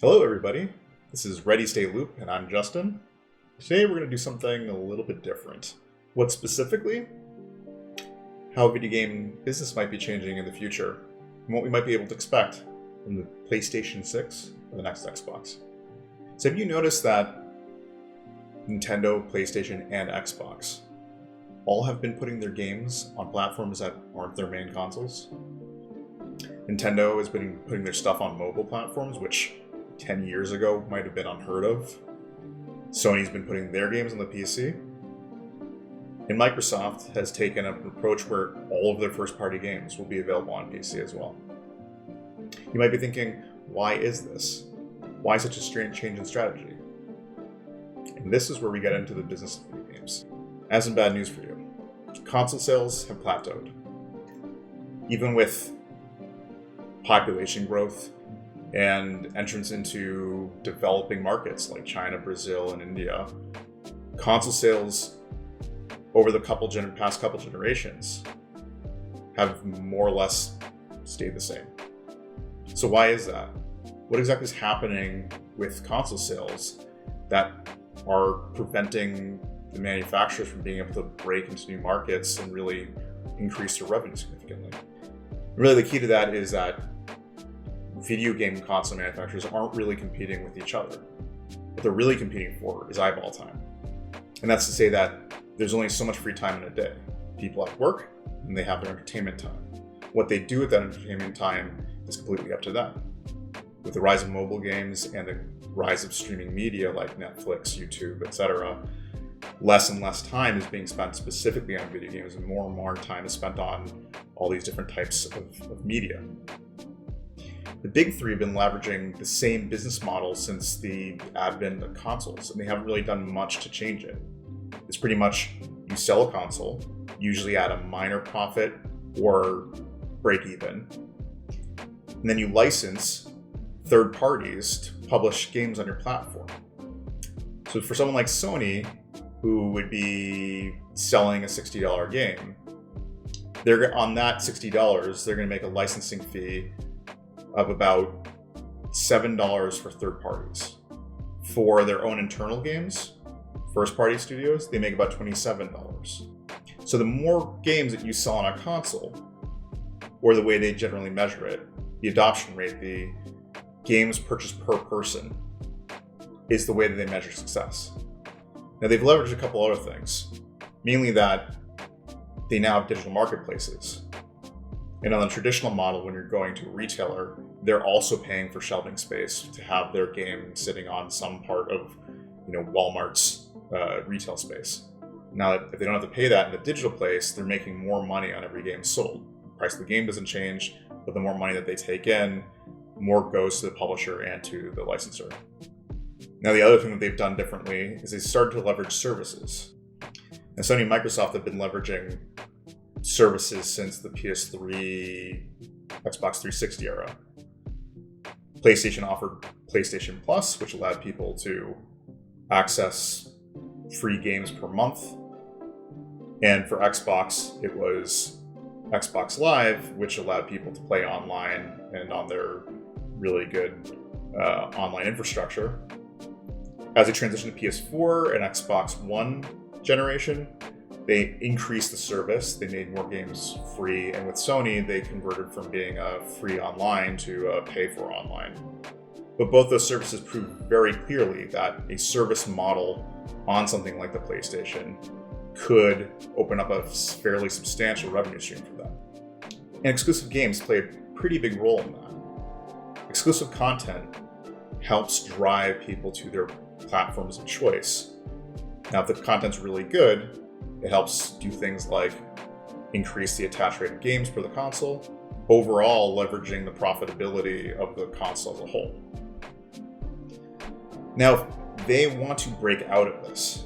Hello everybody, this is Ready Stay Loop and I'm Justin. Today we're going to do something a little bit different. What specifically? How video game business might be changing in the future and what we might be able to expect from the PlayStation 6 or the next Xbox. So have you noticed that Nintendo, PlayStation, and Xbox all have been putting their games on platforms that aren't their main consoles? Nintendo has been putting their stuff on mobile platforms, which 10 years ago might have been unheard of. Sony's been putting their games on the PC. And Microsoft has taken an approach where all of their first-party games will be available on PC as well. You might be thinking, why is this? Why such a strange change in strategy? And this is where we get into the business of video games. I have some bad news for you. Console sales have plateaued. Even with population growth and entrance into developing markets like China, Brazil, and India, console sales over the past couple generations have more or less stayed the same. So why is that? What exactly is happening with console sales that are preventing the manufacturers from being able to break into new markets and really increase their revenue significantly? Really, the key to that is that video game console manufacturers aren't really competing with each other. What they're really competing for is eyeball time. And that's to say that there's only so much free time in a day. People have work and they have their entertainment time. What they do with that entertainment time is completely up to them. With the rise of mobile games and the rise of streaming media like Netflix, YouTube, etc., less and less time is being spent specifically on video games and more time is spent on all these different types of media. The big three have been leveraging the same business model since the advent of consoles, and they haven't really done much to change it. It's pretty much you sell a console, usually at a minor profit or break even, and then you license third parties to publish games on your platform. So for someone like Sony, who would be selling a $60 game, they're on that $60, they're going to make a licensing fee of about $7 for third parties. For their own internal games, first-party studios, they make about $27. So the more games that you sell on a console, or the way they generally measure it, the adoption rate, the games purchased per person, is the way that they measure success. Now they've leveraged a couple other things, mainly that they now have digital marketplaces. And on the traditional model, when you're going to a retailer, they're also paying for shelving space to have their game sitting on some part of, Walmart's retail space. Now, if they don't have to pay that in the digital place, they're making more money on every game sold. The price of the game doesn't change, but the more money that they take in, more goes to the publisher and to the licensor. Now, the other thing that they've done differently is they started to leverage services. And Sony and Microsoft have been leveraging services since the PS3, Xbox 360 era. PlayStation offered PlayStation Plus, which allowed people to access free games per month. And for Xbox, it was Xbox Live, which allowed people to play online and on their really good online infrastructure. As they transitioned to PS4 and Xbox One generation, they increased the service, they made more games free, and with Sony, they converted from being a free online to a pay for online. But both those services proved very clearly that a service model on something like the PlayStation could open up a fairly substantial revenue stream for them. And exclusive games play a pretty big role in that. Exclusive content helps drive people to their platforms of choice. Now, if the content's really good, it helps do things like increase the attach rate of games per the console, overall leveraging the profitability of the console as a whole. Now, if they want to break out of this,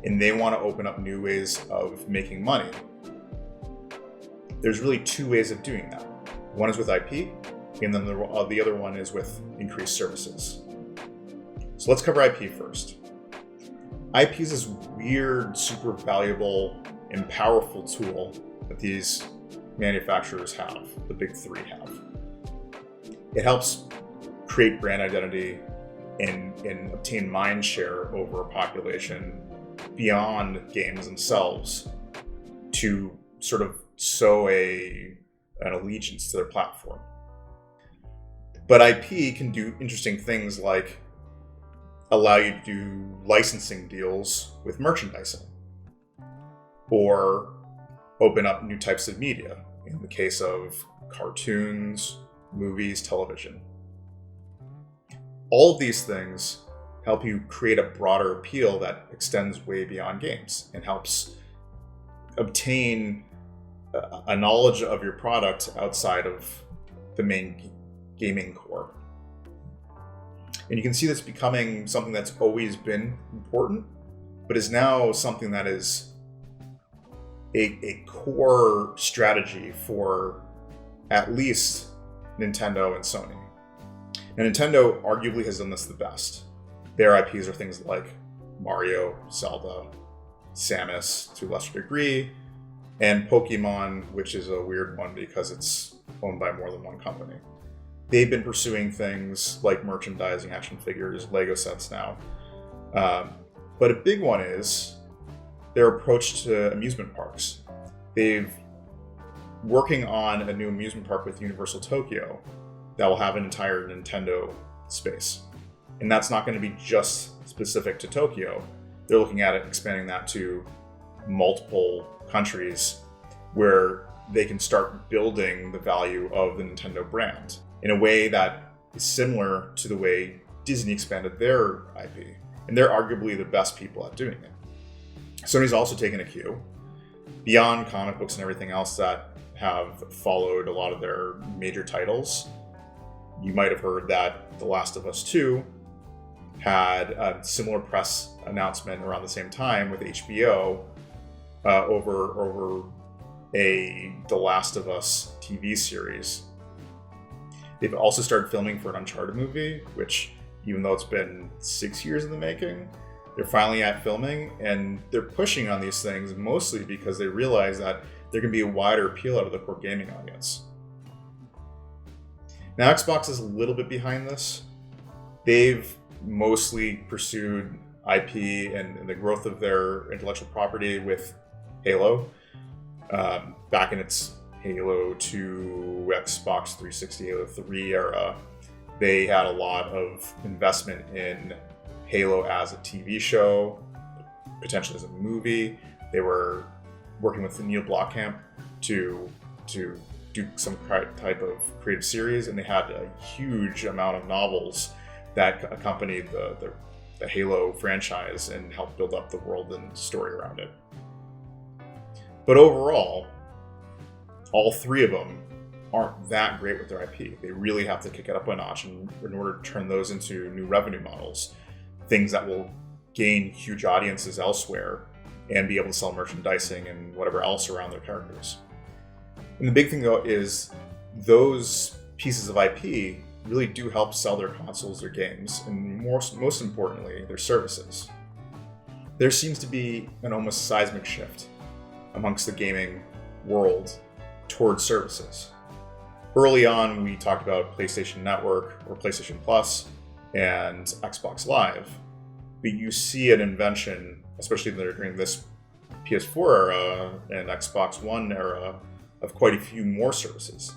and they want to open up new ways of making money, there's really two ways of doing that. One is with IP, and then the other one is with increased services. So let's cover IP first. IP is this weird, super valuable, and powerful tool that these manufacturers have, the big three have. It helps create brand identity and obtain mind share over a population beyond games themselves to sort of sow an allegiance to their platform. But IP can do interesting things like allow you to do licensing deals with merchandising, or open up new types of media, in the case of cartoons, movies, television. All of these things help you create a broader appeal that extends way beyond games and helps obtain a knowledge of your product outside of the main gaming core. And you can see this becoming something that's always been important, but is now something that is a core strategy for at least Nintendo and Sony. Now, Nintendo arguably has done this the best. Their IPs are things like Mario, Zelda, Samus to a lesser degree, and Pokemon, which is a weird one because it's owned by more than one company. They've been pursuing things like merchandising, action figures, Lego sets now. But a big one is their approach to amusement parks. They've working on a new amusement park with Universal Tokyo that will have an entire Nintendo space. And that's not going to be just specific to Tokyo. They're looking at it, expanding that to multiple countries where they can start building the value of the Nintendo brand in a way that is similar to the way Disney expanded their IP. And they're arguably the best people at doing it. Sony's also taken a cue beyond comic books and everything else that have followed a lot of their major titles. You might have heard that The Last of Us 2 had a similar press announcement around the same time with HBO over The Last of Us TV series. They've also started filming for an Uncharted movie, which, even though it's been 6 years in the making, they're finally at filming, and they're pushing on these things mostly because they realize that there can be a wider appeal out of the core gaming audience. Now, Xbox is a little bit behind this. They've mostly pursued IP and the growth of their intellectual property with Halo. Back in its Halo 2, Xbox 360, Halo 3 era, they had a lot of investment in Halo as a TV show, potentially as a movie. They were working with Neil Blomkamp to do some type of creative series, and they had a huge amount of novels that accompanied the Halo franchise and helped build up the world and story around it. But overall, all three of them aren't that great with their IP. They really have to kick it up a notch in order to turn those into new revenue models, things that will gain huge audiences elsewhere and be able to sell merchandising and whatever else around their characters. And the big thing, though, is those pieces of IP really do help sell their consoles, their games, and most importantly, their services. There seems to be an almost seismic shift amongst the gaming world towards services. Early on, we talked about PlayStation Network or PlayStation Plus and Xbox Live, but you see an invention, especially during this PS4 era and Xbox One era, of quite a few more services.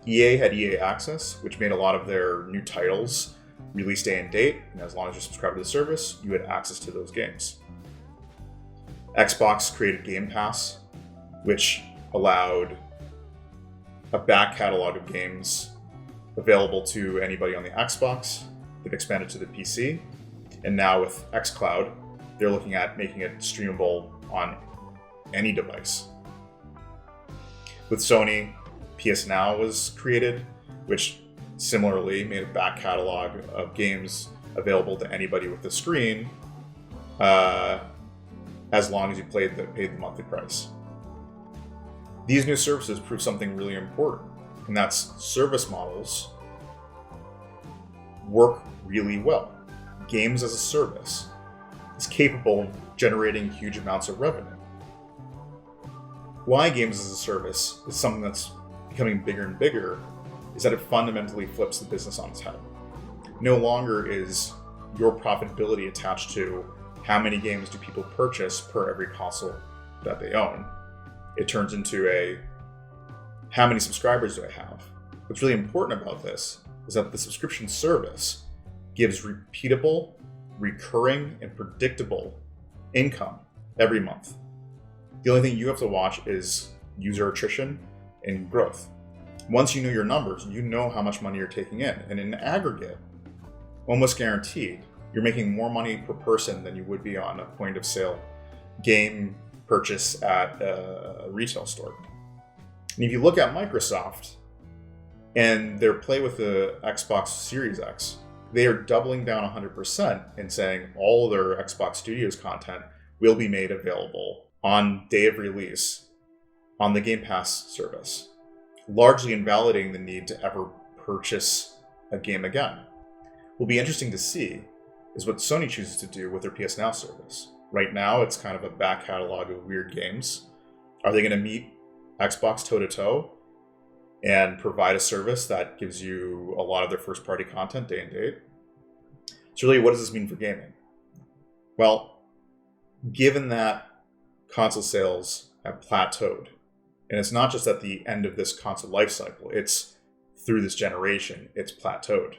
EA had EA Access, which made a lot of their new titles release day and date, and as long as you subscribe to the service, you had access to those games. Xbox created Game Pass, which allowed a back catalog of games available to anybody on the Xbox. They've expanded to the PC, and now with xCloud, they're looking at making it streamable on any device. With Sony, PS Now was created, which similarly made a back catalog of games available to anybody with a screen, as long as you paid the monthly price. These new services prove something really important, and that's service models work really well. Games as a service is capable of generating huge amounts of revenue. Why games as a service is something that's becoming bigger and bigger is that it fundamentally flips the business on its head. No longer is your profitability attached to how many games do people purchase per every console that they own. It turns into a how many subscribers do I have? What's really important about this is that the subscription service gives repeatable, recurring, and predictable income every month. The only thing you have to watch is user attrition and growth. Once you know your numbers, you know how much money you're taking in. And in aggregate, almost guaranteed, you're making more money per person than you would be on a point of sale game purchase at a retail store. And if you look at Microsoft and their play with the Xbox Series X, they are doubling down 100% and saying all of their Xbox Studios content will be made available on day of release on the Game Pass service, largely invalidating the need to ever purchase a game again. Will be interesting to see is what Sony chooses to do with their PS Now service. Right now, it's kind of a back catalog of weird games. Are they going to meet Xbox toe-to-toe and provide a service that gives you a lot of their first-party content day and date? So really, what does this mean for gaming? Well, given that console sales have plateaued, and it's not just at the end of this console life cycle, it's through this generation, it's plateaued.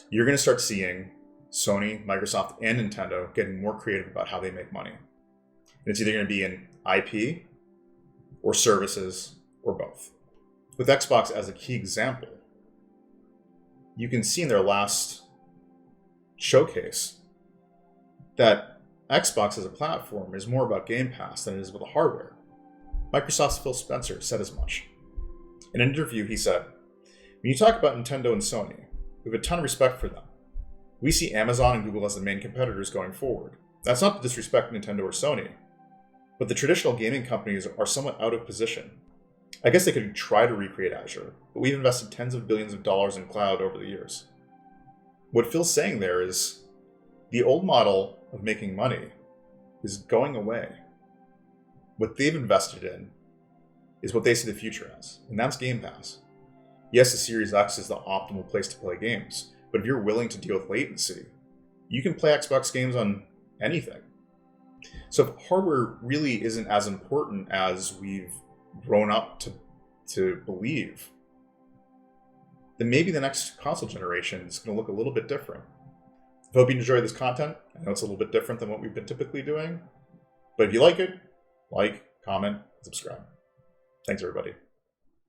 You're going to start seeing Sony, Microsoft, and Nintendo getting more creative about how they make money. And it's either going to be in IP or services or both. With Xbox as a key example, you can see in their last showcase that Xbox as a platform is more about Game Pass than it is about the hardware. Microsoft's Phil Spencer said as much. In an interview, he said, "When you talk about Nintendo and Sony, we have a ton of respect for them. We see Amazon and Google as the main competitors going forward. That's not to disrespect Nintendo or Sony, but the traditional gaming companies are somewhat out of position. I guess they could try to recreate Azure, but we've invested tens of billions of dollars in cloud over the years." What Phil's saying there is the old model of making money is going away. What they've invested in is what they see the future as, and that's Game Pass. Yes, the Series X is the optimal place to play games, but if you're willing to deal with latency, you can play Xbox games on anything. So if hardware really isn't as important as we've grown up to believe, then maybe the next console generation is going to look a little bit different. I hope you enjoy this content. I know it's a little bit different than what we've been typically doing, but if you like it, like, comment, subscribe. Thanks, everybody.